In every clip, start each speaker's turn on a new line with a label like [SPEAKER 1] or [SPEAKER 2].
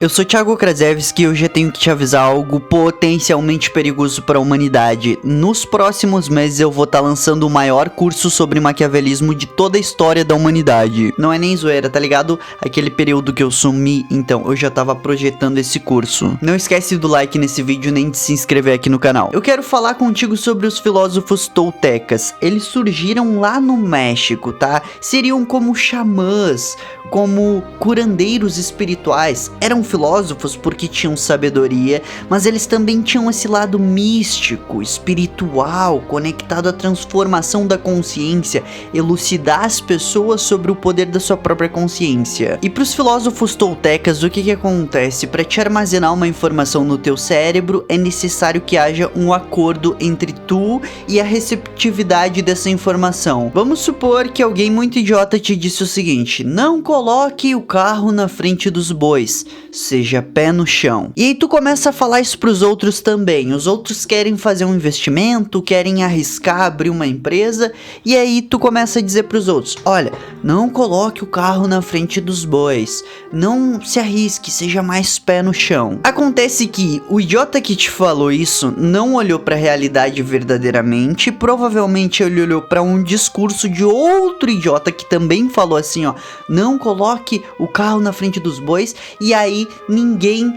[SPEAKER 1] Eu sou Thiago Krasevski e hoje eu tenho que te avisar algo potencialmente perigoso para a humanidade. Nos próximos meses eu vou estar lançando o maior curso sobre maquiavelismo de toda a história da humanidade. Não é nem zoeira, tá ligado? Aquele período que eu sumi, então eu já tava projetando esse curso. Não esquece do like nesse vídeo nem de se inscrever aqui no canal. Eu quero falar contigo sobre os filósofos toltecas. Eles surgiram lá no México, tá? Seriam como xamãs, como curandeiros espirituais. Eram filósofos porque tinham sabedoria, mas eles também tinham esse lado místico, espiritual, conectado à transformação da consciência, elucidar as pessoas sobre o poder da sua própria consciência. E para os filósofos toltecas, o que acontece? Para te armazenar uma informação no teu cérebro, é necessário que haja um acordo entre tu e a receptividade dessa informação. Vamos supor que alguém muito idiota te disse o seguinte: não coloque o carro na frente dos bois, seja pé no chão. E aí tu começa a falar isso pros outros também. Os outros querem fazer um investimento, querem arriscar abrir uma empresa, e aí tu começa a dizer pros outros: olha, não coloque o carro na frente dos bois, não se arrisque, seja mais pé no chão. Acontece que o idiota que te falou isso não olhou pra realidade verdadeiramente, provavelmente ele olhou pra um discurso de outro idiota que também falou assim, ó: não coloque o carro na frente dos bois, e aí ninguém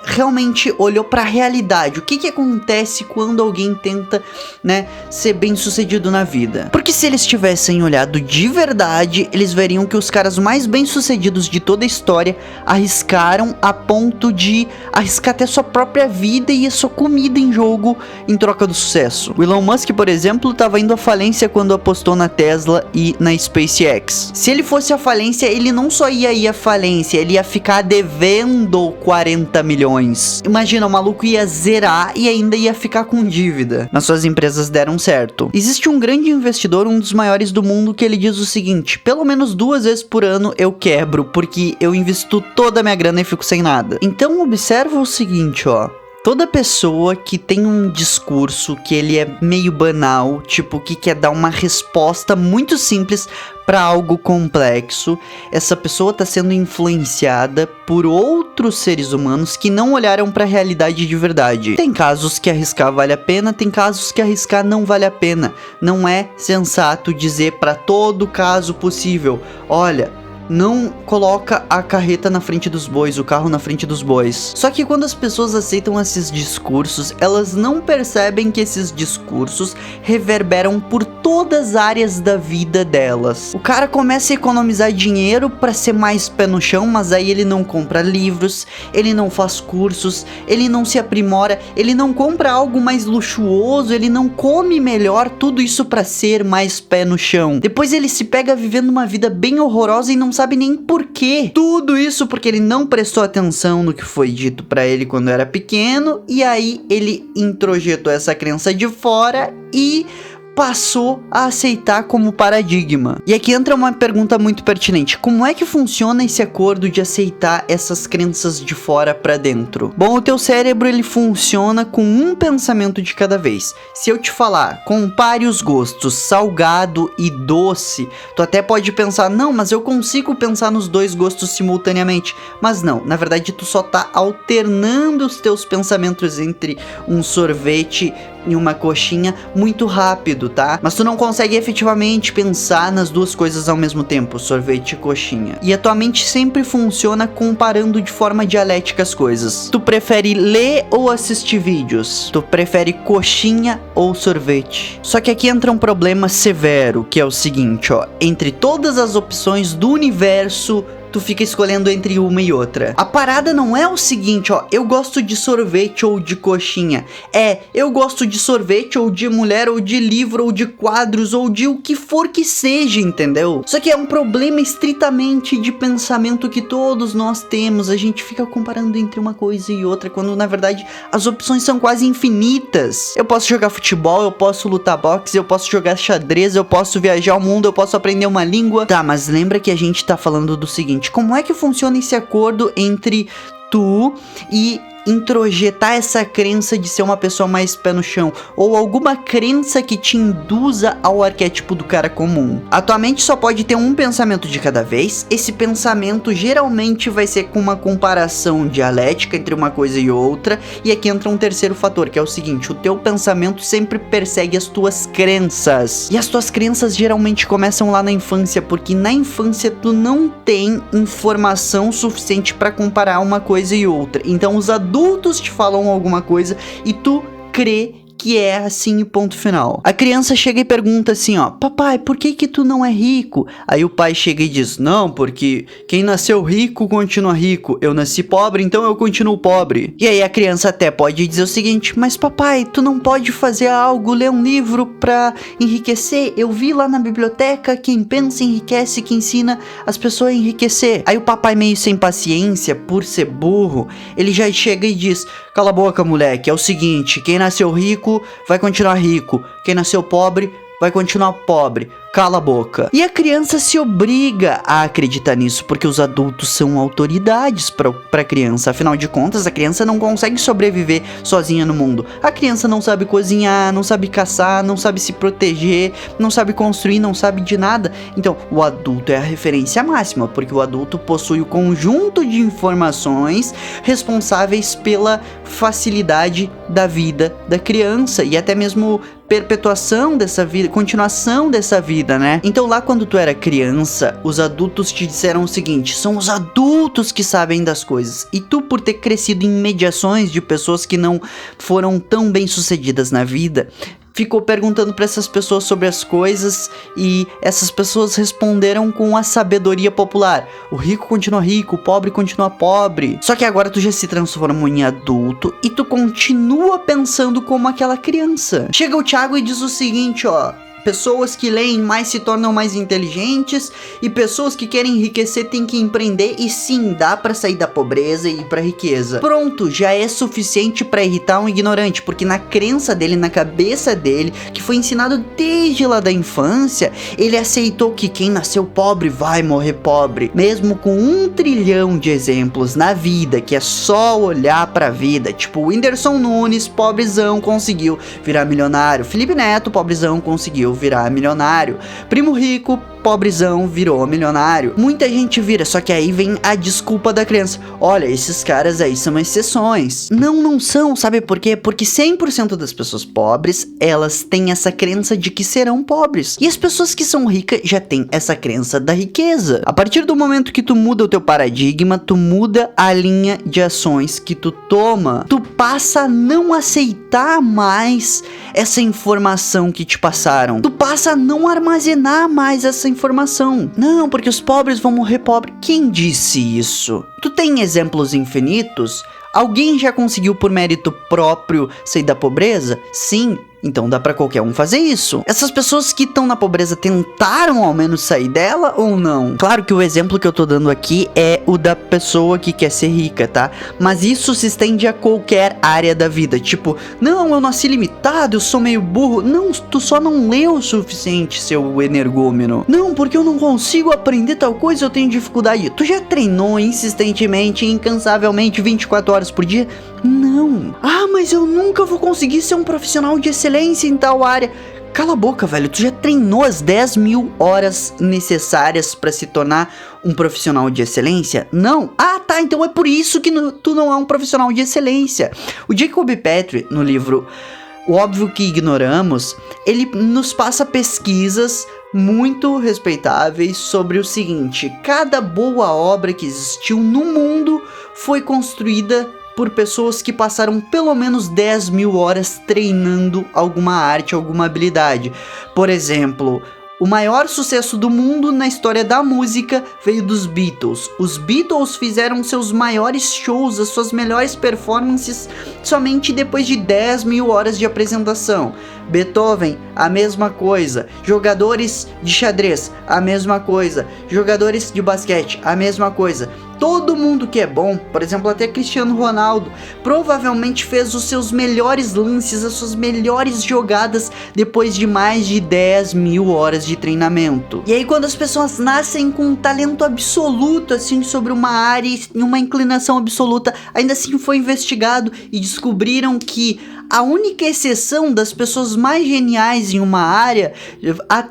[SPEAKER 1] realmente olhou pra realidade. O que acontece quando alguém tenta, ser bem sucedido na vida? Porque se eles tivessem olhado de verdade, eles veriam que os caras mais bem sucedidos de toda a história arriscaram a ponto de arriscar até sua própria vida e a sua comida em jogo em troca do sucesso. O Elon Musk, por exemplo, estava indo à falência quando apostou na Tesla e na SpaceX. Se ele fosse à falência, ele não só ia ir à falência, ele ia ficar devendo 40 milhões. Imagina, o maluco ia zerar e ainda ia ficar com dívida. Mas suas empresas deram certo. Existe um grande investidor, um dos maiores do mundo, que ele diz o seguinte: pelo menos 2 vezes por ano eu quebro, porque eu investo toda a minha grana e fico sem nada. Então observa o seguinte, ó: toda pessoa que tem um discurso que ele é meio banal, tipo, que quer dar uma resposta muito simples para algo complexo, essa pessoa está sendo influenciada por outros seres humanos que não olharam para a realidade de verdade. Tem casos que arriscar vale a pena, tem casos que arriscar não vale a pena. Não é sensato dizer para todo caso possível: olha, não coloca a carreta na frente dos bois, o carro na frente dos bois. Só que quando as pessoas aceitam esses discursos, elas não percebem que esses discursos reverberam por todas as áreas da vida delas. O cara começa a economizar dinheiro para ser mais pé no chão, mas aí ele não compra livros, ele não faz cursos, ele não se aprimora, ele não compra algo mais luxuoso, ele não come melhor, tudo isso para ser mais pé no chão. Depois ele se pega vivendo uma vida bem horrorosa e não sabe nem porquê. Tudo isso porque ele não prestou atenção no que foi dito pra ele quando era pequeno, e aí ele introjetou essa crença de fora e passou a aceitar como paradigma. E aqui entra uma pergunta muito pertinente: como é que funciona esse acordo de aceitar essas crenças de fora pra dentro? Bom, o teu cérebro ele funciona com um pensamento de cada vez. Se eu te falar, compare os gostos salgado e doce, tu até pode pensar: não, mas eu consigo pensar nos dois gostos simultaneamente. Mas não, na verdade tu só tá alternando os teus pensamentos entre um sorvete e uma coxinha muito rápido, tá? Mas tu não consegue efetivamente pensar nas duas coisas ao mesmo tempo, sorvete e coxinha. E a tua mente sempre funciona comparando de forma dialética as coisas. Tu prefere ler ou assistir vídeos? Tu prefere coxinha ou sorvete? Só que aqui entra um problema severo, que é o seguinte, ó: entre todas as opções do universo, tu fica escolhendo entre uma e outra. A parada não é o seguinte, ó: eu gosto de sorvete ou de coxinha. Eu gosto de sorvete ou de mulher ou de livro ou de quadros ou de o que for que seja, entendeu? Só que é um problema estritamente de pensamento que todos nós temos. A gente fica comparando entre uma coisa e outra, quando na verdade as opções são quase infinitas. Eu posso jogar futebol, eu posso lutar boxe, eu posso jogar xadrez, eu posso viajar ao mundo, eu posso aprender uma língua. Tá, mas lembra que a gente tá falando do seguinte: como é que funciona esse acordo entre tu e introjetar essa crença de ser uma pessoa mais pé no chão, ou alguma crença que te induza ao arquétipo do cara comum. A tua mente só pode ter um pensamento de cada vez. Esse pensamento geralmente vai ser com uma comparação dialética entre uma coisa e outra, e aqui entra um terceiro fator, que é o seguinte: o teu pensamento sempre persegue as tuas crenças, e as tuas crenças geralmente começam lá na infância, porque na infância tu não tem informação suficiente para comparar uma coisa e outra. Então os adultos te falam alguma coisa e tu crê que é assim, ponto final. A criança chega e pergunta assim, ó: papai, por que tu não é rico? Aí o pai chega e diz: não, porque quem nasceu rico continua rico. Eu nasci pobre, então eu continuo pobre. E aí a criança até pode dizer o seguinte: mas papai, tu não pode fazer algo, ler um livro pra enriquecer? Eu vi lá na biblioteca, quem pensa enriquece, que ensina as pessoas a enriquecer. Aí o papai, meio sem paciência, por ser burro, ele já chega e diz: cala a boca, moleque, é o seguinte, quem nasceu rico vai continuar rico, quem nasceu pobre vai continuar pobre. Cala a boca. E a criança se obriga a acreditar nisso, porque os adultos são autoridades pra criança. Afinal de contas, a criança não consegue sobreviver sozinha no mundo. A criança não sabe cozinhar, não sabe caçar, não sabe se proteger, não sabe construir, não sabe de nada. Então, o adulto é a referência máxima, porque o adulto possui o conjunto de informações responsáveis pela facilidade da vida da criança e até mesmo perpetuação dessa vida, continuação dessa vida, né? Então lá quando tu era criança, os adultos te disseram o seguinte: são os adultos que sabem das coisas. E tu, por ter crescido em mediações de pessoas que não foram tão bem sucedidas na vida, ficou perguntando para essas pessoas sobre as coisas, e essas pessoas responderam com a sabedoria popular: o rico continua rico, o pobre continua pobre. Só que agora tu já se transformou em adulto e tu continua pensando como aquela criança. Chega o Thiago e diz o seguinte, ó: pessoas que leem mais se tornam mais inteligentes, e pessoas que querem enriquecer têm que empreender, e sim, dá pra sair da pobreza e ir pra riqueza. Pronto, já é suficiente pra irritar um ignorante, porque na crença dele, na cabeça dele, que foi ensinado desde lá da infância, ele aceitou que quem nasceu pobre vai morrer pobre, mesmo com 1 trilhão de exemplos na vida, que é só olhar pra vida, tipo o Whindersson Nunes, pobrezão, conseguiu virar milionário. Felipe Neto, pobrezão, conseguiu virar milionário. Primo Rico, pobrezão, virou milionário. Muita gente vira, só que aí vem a desculpa da criança: olha, esses caras aí são exceções. Não são, sabe por quê? Porque 100% das pessoas pobres, elas têm essa crença de que serão pobres. E as pessoas que são ricas já têm essa crença da riqueza. A partir do momento que tu muda o teu paradigma, tu muda a linha de ações que tu toma. Tu passa a não aceitar mais essa informação que te passaram. Tu passa a não armazenar mais essa informação. Não, porque os pobres vão morrer pobres. Quem disse isso? Tu tem exemplos infinitos? Alguém já conseguiu por mérito próprio sair da pobreza? Sim. Então dá pra qualquer um fazer isso. Essas pessoas que estão na pobreza tentaram ao menos sair dela ou não? Claro que o exemplo que eu tô dando aqui é o da pessoa que quer ser rica, tá? Mas isso se estende a qualquer área da vida. Tipo, não, eu nasci limitado, eu sou meio burro. Não, tu só não leu o suficiente, seu energúmeno. Não, porque eu não consigo aprender tal coisa, eu tenho dificuldade. Tu já treinou insistentemente, incansavelmente, 24 horas por dia? Não. Ah, mas eu nunca vou conseguir ser um profissional de excelência em tal área. Cala a boca, velho. Tu já treinou as 10.000 horas necessárias pra se tornar um profissional de excelência? Não? Ah, tá. Então é por isso que tu não é um profissional de excelência. O Jacob Petrie, no livro O Óbvio que Ignoramos, ele nos passa pesquisas muito respeitáveis sobre o seguinte: cada boa obra que existiu no mundo foi construída por pessoas que passaram pelo menos 10.000 horas treinando alguma arte, alguma habilidade. Por exemplo, o maior sucesso do mundo na história da música veio dos Beatles. Os Beatles fizeram seus maiores shows, as suas melhores performances, somente depois de 10.000 horas de apresentação. Beethoven, a mesma coisa. Jogadores de xadrez, a mesma coisa. Jogadores de basquete, a mesma coisa. Todo mundo que é bom, por exemplo, até Cristiano Ronaldo, provavelmente fez os seus melhores lances, as suas melhores jogadas depois de mais de 10.000 horas de treinamento. E aí quando as pessoas nascem com um talento absoluto, assim, sobre uma área e uma inclinação absoluta, ainda assim foi investigado e descobriram que a única exceção das pessoas mais geniais em uma área,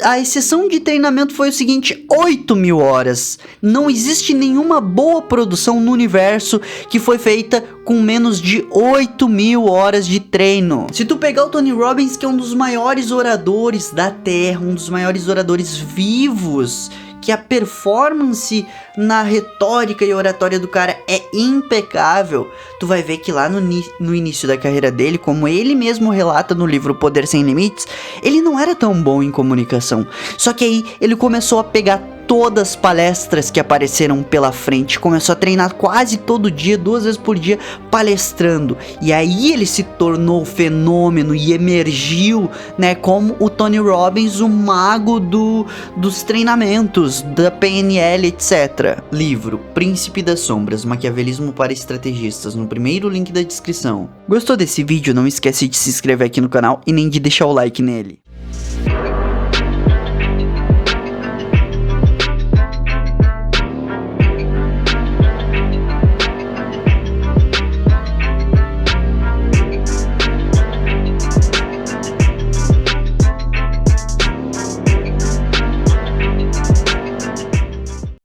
[SPEAKER 1] a exceção de treinamento foi o seguinte: 8.000 horas. Não existe nenhuma boa produção no universo que foi feita com menos de 8.000 horas de treino. Se tu pegar o Tony Robbins, que é um dos maiores oradores da Terra, um dos maiores oradores vivos, que a performance na retórica e oratória do cara é impecável, tu vai ver que lá no início da carreira dele, como ele mesmo relata no livro Poder Sem Limites, ele não era tão bom em comunicação. Só que aí ele começou a pegar todas as palestras que apareceram pela frente, começou a treinar quase todo dia, 2 vezes por dia, palestrando, e aí ele se tornou fenômeno e emergiu, né, como o Tony Robbins, o mago dos treinamentos, da PNL, etc. Livro Príncipe das Sombras, Maquiavelismo para Estrategistas, no primeiro link da descrição. Gostou desse vídeo? Não esquece de se inscrever aqui no canal e nem de deixar o like nele.